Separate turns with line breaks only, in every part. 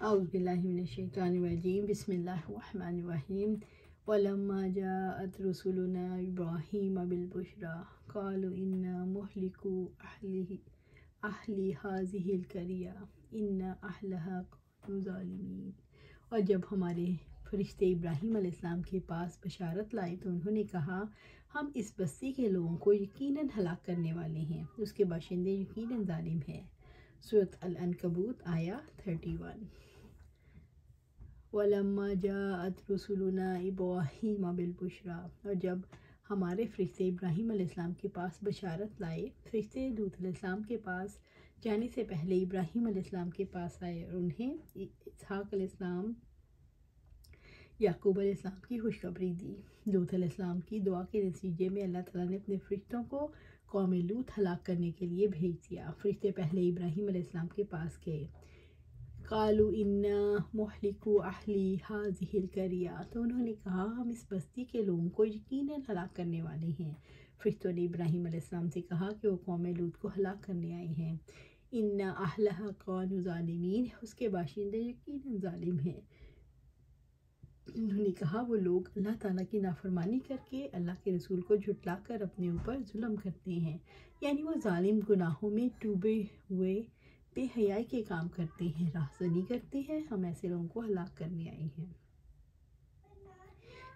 اعوذ باللہ من الشیطان الرجیم بسم اللہ الرحمن الرحیم ولما جاءت رسلنا ابراہیم بالبشری قالوا انا مہلکو اہل هذه القریہ ان اہلها کانوا ظالمین۔ اور جب ہمارے فرشتے ابراہیم علیہ السلام کے پاس بشارت لائے تو انہوں نے کہا ہم اس بستی کے لوگوں کو یقیناً ہلاک کرنے والے ہیں، اس کے باشندے یقیناً ظالم ہیں۔ سورۃ العنکبوت آیا 31۔ وَلَمَّا جَاءَتْ رُسُلُنَا إِبْرَاهِيمَ بِالْبُشْرَىٰ، اور جب ہمارے فرشتے ابراہیم علیہ السلام کے پاس بشارت لائے، فرشتے لوط علیہ السلام کے پاس جانے سے پہلے ابراہیم علیہ السلام کے پاس آئے اور انہیں اسحاق علیہ السلام، یعقوب علیہ السلام کی خوشخبری دی۔ لوط علیہ السلام کی دعا کے نتیجے میں اللہ تعالیٰ نے اپنے فرشتوں کو قوم لوط ہلاک کرنے کے لیے بھیج دیا۔ فرشتے پہلے ابراہیم علیہ السلام کے پاس گئے، قالوا انا مہلکو اہل هذه القریہ، تو انہوں نے کہا ہم اس بستی کے لوگوں کو یقیناً ہلاک کرنے والے ہیں۔ فرشتوں نے ابراہیم علیہ السلام سے کہا کہ وہ قوم لوط کو ہلاک کرنے آئے ہیں۔ ان اہلها کانوا ظالمین، اس کے باشندے یقیناً ظالم ہیں۔ انہوں نے کہا وہ لوگ اللہ تعالیٰ کی نافرمانی کر کے اللہ کے رسول کو جھٹلا کر اپنے اوپر ظلم کرتے ہیں، یعنی وہ ظالم گناہوں میں ڈوبے ہوئے بے حیائی کے کام کرتے ہیں، راہزنی کرتے ہیں۔ ہم ایسے لوگوں کو ہلاک کرنے آئے ہیں۔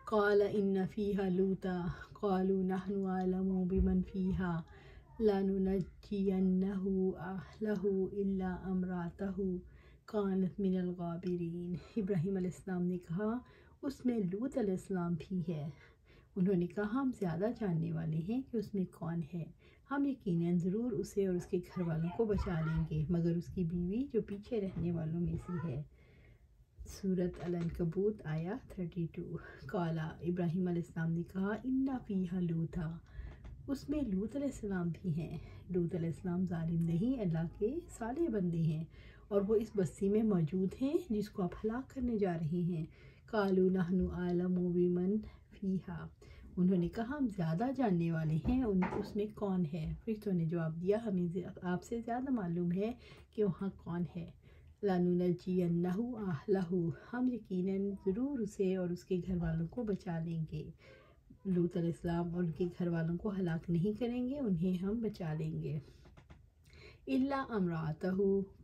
قال ان فیہا لوطا قالوا نحن اعلم بمن فیہا لننجینہ اہلہ الا امرأتہ کانت من الغابرین۔ ابراہیم علیہ السلام نے کہا اس میں لوط علیہ السلام بھی ہے۔ انہوں نے کہا ہم زیادہ جاننے والے ہیں کہ اس میں کون ہے، ہم یقیناً ضرور اسے اور اس کے گھر والوں کو بچا لیں گے مگر اس کی بیوی جو پیچھے رہنے والوں میں سے ہے۔ سورۃ العنکبوت آیا 32۔ قال ابراہیم علیہ السلام نے کہا ان فیہا لوطا، اس میں لوط علیہ السلام بھی ہیں۔ لوط علیہ السلام ظالم نہیں، اللہ کے صالح بندے ہیں اور وہ اس بستی میں موجود ہیں جس کو آپ ہلاک کرنے جا رہے ہیں۔ قالوا نحن اعلم بمن فیہا، انہوں نے کہا ہم زیادہ جاننے والے ہیں اس میں کون ہے۔ فرشتوں نے جواب دیا ہمیں آپ سے زیادہ معلوم ہے کہ وہاں کون ہے۔ لَنُنَجِّيَنَّهُ أَهْلَهُ، ہم یقیناً ضرور اسے اور اس کے گھر والوں کو بچا لیں گے۔ لوط علیہ السلام اور ان کے گھر والوں کو ہلاک نہیں کریں گے، انہیں ہم بچا لیں گے۔ إِلَّا امرأتہ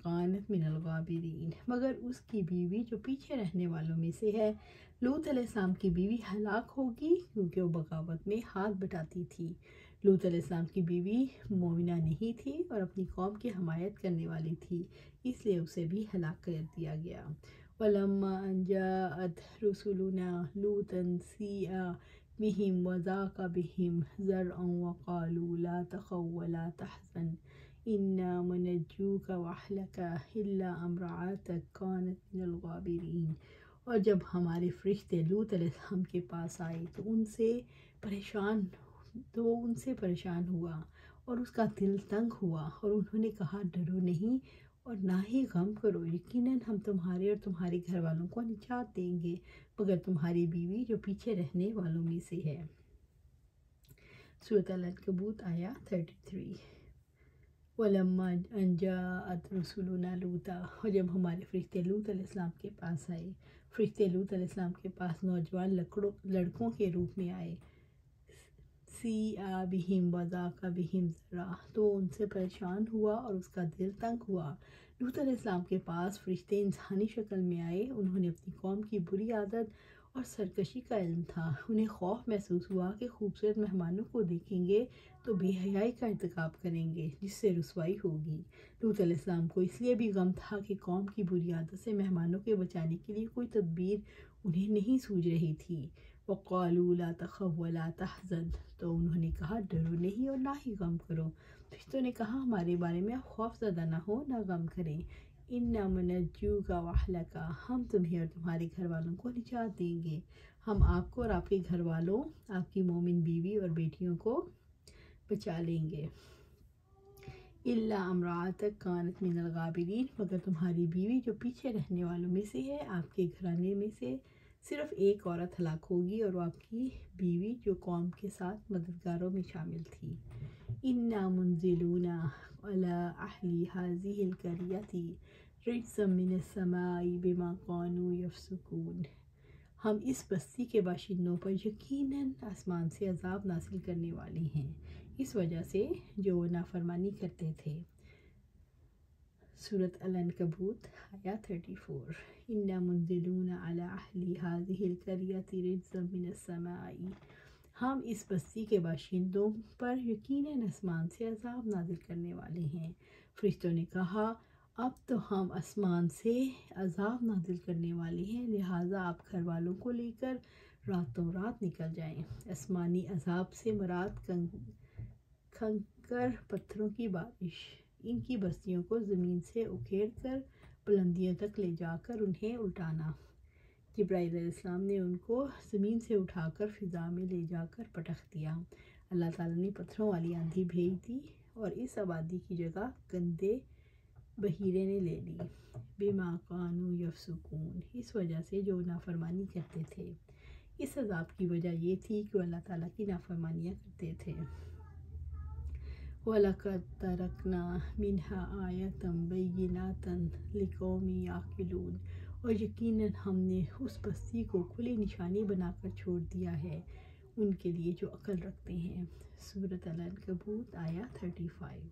کانت من الغابرین، مگر اس کی بیوی جو پیچھے رہنے والوں میں سے ہے۔ لوط علیہ السلام کی بیوی ہلاک ہوگی کیونکہ وہ بغاوت میں ہاتھ بٹاتی تھی۔ لوط علیہ السلام کی بیوی مومنہ نہیں تھی اور اپنی قوم کی حمایت کرنے والی تھی، اس لیے اسے بھی ہلاک کر دیا گیا۔ وَلَمَّا أَن جَاءَتْ رُسُلُنَا لُوطًا سِیءَ بِهِمْ وَضَاقَ بِهِمْ ذَرْعًا وَقَالُوا لَا تَخَفْ وَلَا تَحْزَنْ إِنَّا مُنَجُّوكَ وَأَهْلَكَ إِلَّا امرأتك كانت من الغابرین۔ اور جب ہمارے فرشتے لوط علیہ السلام کے پاس آئے تو ان سے پریشان ہوا اور اس کا دل تنگ ہوا اور انہوں نے کہا ڈرو نہیں اور نہ ہی غم کرو، یقیناً ہم تمہارے اور تمہارے گھر والوں کو نجات دیں گے مگر تمہاری بیوی جو پیچھے رہنے والوں میں سے ہے۔ سورۃ العنکبوت آیا 33۔ وَلَمَّا أَن جَاءَتْ رُسُلُنَا لُوطًا، اور جب ہمارے فرشتے لوط علیہ السلام کے پاس آئے، فرشتے لوط علیہ السلام کے پاس نوجوان لڑکوں کے روپ میں آئے۔ سِیءَ بِهِمْ وَضَاقَ بِهِمْ ذَرْعًا، تو ان سے پریشان ہوا اور اس کا دل تنگ ہوا۔ لوط علیہ السلام کے پاس فرشتے انسانی شکل میں آئے، انہوں نے اپنی قوم کی بری عادت اور سرکشی کا علم تھا، انہیں خوف محسوس ہوا کہ خوبصورت مہمانوں کو دیکھیں گے تو بے حیائی کا ارتکاب کریں گے جس سے رسوائی ہوگی۔ لوط علیہ السلام کو اس لیے بھی غم تھا کہ قوم کی بری عادت سے مہمانوں کے بچانے کے لیے کوئی تدبیر انہیں نہیں سوجھ رہی تھی۔ وَقَالُوا لَا تَخَفْ وَلَا تَحْزَنْ، تو انہوں نے کہا ڈرو نہیں اور نہ ہی غم کرو۔ فرشتوں نے کہا ہمارے بارے میں آپ خوف زدہ نہ ہو نہ غم کریں۔ إِنَّا مُنَجُّوكَ وَأَهْلَكَ، ہم تمہیں اور تمہارے گھر والوں کو نجات دیں گے، ہم آپ کو اور آپ کے گھر والوں، آپ کی مومن بیوی اور بیٹیوں کو بچا لیں گے۔ إِلَّا امرأتك كانت من الغابرین، مگر تمہاری بیوی جو پیچھے رہنے والوں میں سے ہے، آپ کے گھرانے میں سے صرف ایک عورت ہلاک ہوگی اور وہ آپ کی بیوی جو قوم کے ساتھ مددگاروں میں شامل تھی۔ إِنَّا مُنزِلُونَ عَلَىٰ أَهْلِ هَٰذِهِ الْقَرْيَةِ رجزا من السماء بما كانوا یفسقون، ہم اس بستی کے باشندوں پر یقیناً آسمان سے عذاب نازل کرنے والے ہیں اس وجہ سے جو وہ نافرمانی کرتے تھے۔ سورۃ العنکبوت آیا 34۔ اِنَّا مُنزِلُونَ عَلَىٰ أَهْلِ هَٰذِهِ الْقَرْيَةِ رِجْزًا مِّنَ السَّمَاءِ، ہم اس بستی کے باشندوں پر یقیناً آسمان سے عذاب نازل کرنے والے ہیں۔ فرشتوں نے کہا اب تو ہم آسمان سے عذاب نازل کرنے والے ہیں، لہٰذا آپ گھر والوں کو لے کر راتوں رات نکل جائیں۔ آسمانی عذاب سے مراد کنکر پتھروں کی بارش، ان کی بستیوں کو زمین سے اکھیڑ کر بلندیوں تک لے جا کر انہیں الٹانا۔ جبرائیل علیہ السلام نے ان کو زمین سے اٹھا کر فضا میں لے جا کر پٹخ دیا۔ اللہ تعالیٰ نے پتھروں والی آندھی بھیج دی اور اس آبادی کی جگہ گندے بحیرے نے لے لی۔ بما كانوا یفسقون، اس وجہ سے جو نافرمانی کرتے تھے۔ اس عذاب کی وجہ یہ تھی کہ وہ اللہ تعالیٰ کی نافرمانیاں کرتے تھے۔ وَلَقَدْ تَرَكْنَا مِنْهَا آيَةً بَيِّنَاتًا لِقَوْمٍ يَعْقِلُونَ، اور یقیناً ہم نے اس بستی کو کھلی نشانی بنا کر چھوڑ دیا ہے ان کے لیے جو عقل رکھتے ہیں۔ سورۃ العنکبوت آیا 35۔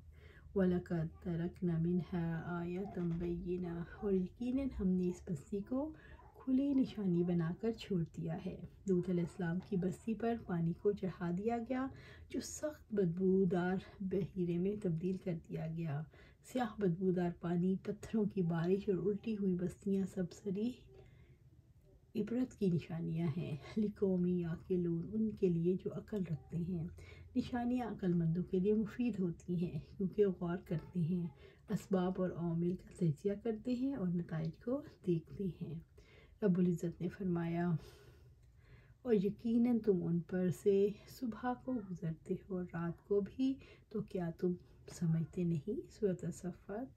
وَلَقَدْ تَرَكْنَا مِنْهَا آيَةً بَيِّنَةً، اور یقیناً ہم نے اس بستی کو کھلی نشانی بنا کر چھوڑ دیا ہے۔ لوط علیہ السلام کی بستی پر پانی کو چڑھا دیا گیا جو سخت بدبودار بحیرے میں تبدیل کر دیا گیا۔ سیاہ بدبودار پانی، پتھروں کی بارش اور الٹی ہوئی بستیاں سب صریح عبرت کی نشانیاں ہیں۔ لِقَوْمٍ یعْقِلُونَ، ان کے لیے جو عقل رکھتے ہیں۔ نشانیاں عقل مندوں کے لیے مفید ہوتی ہیں کیونکہ وہ غور کرتے ہیں، اسباب اور عوامل کا تجزیہ کرتے ہیں اور نتائج کو دیکھتے ہیں۔ رب العزت نے فرمایا اور یقیناً تم ان پر سے صبح کو گزرتے ہو اور رات کو بھی، تو کیا تم سمجھتے نہیں؟ سورۃ الصفات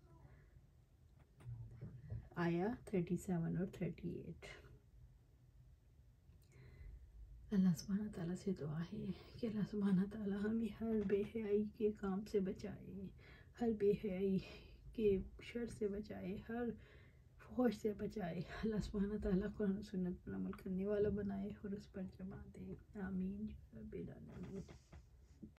آیا 37 اور 38۔ اللہ سبحانہ تعالیٰ سے دعا ہے کہ اللہ سبحانہ تعالیٰ ہمیں ہر بے حیائی کے کام سے بچائے، ہر بے حیائی کے شر سے بچائے، ہر فحش سے بچائے۔ اللہ سبحانہ تعالیٰ قرآن و سنت پر عمل کرنے والا بنائے اور اس پر جمع دے۔ آمین یا رب العالمین۔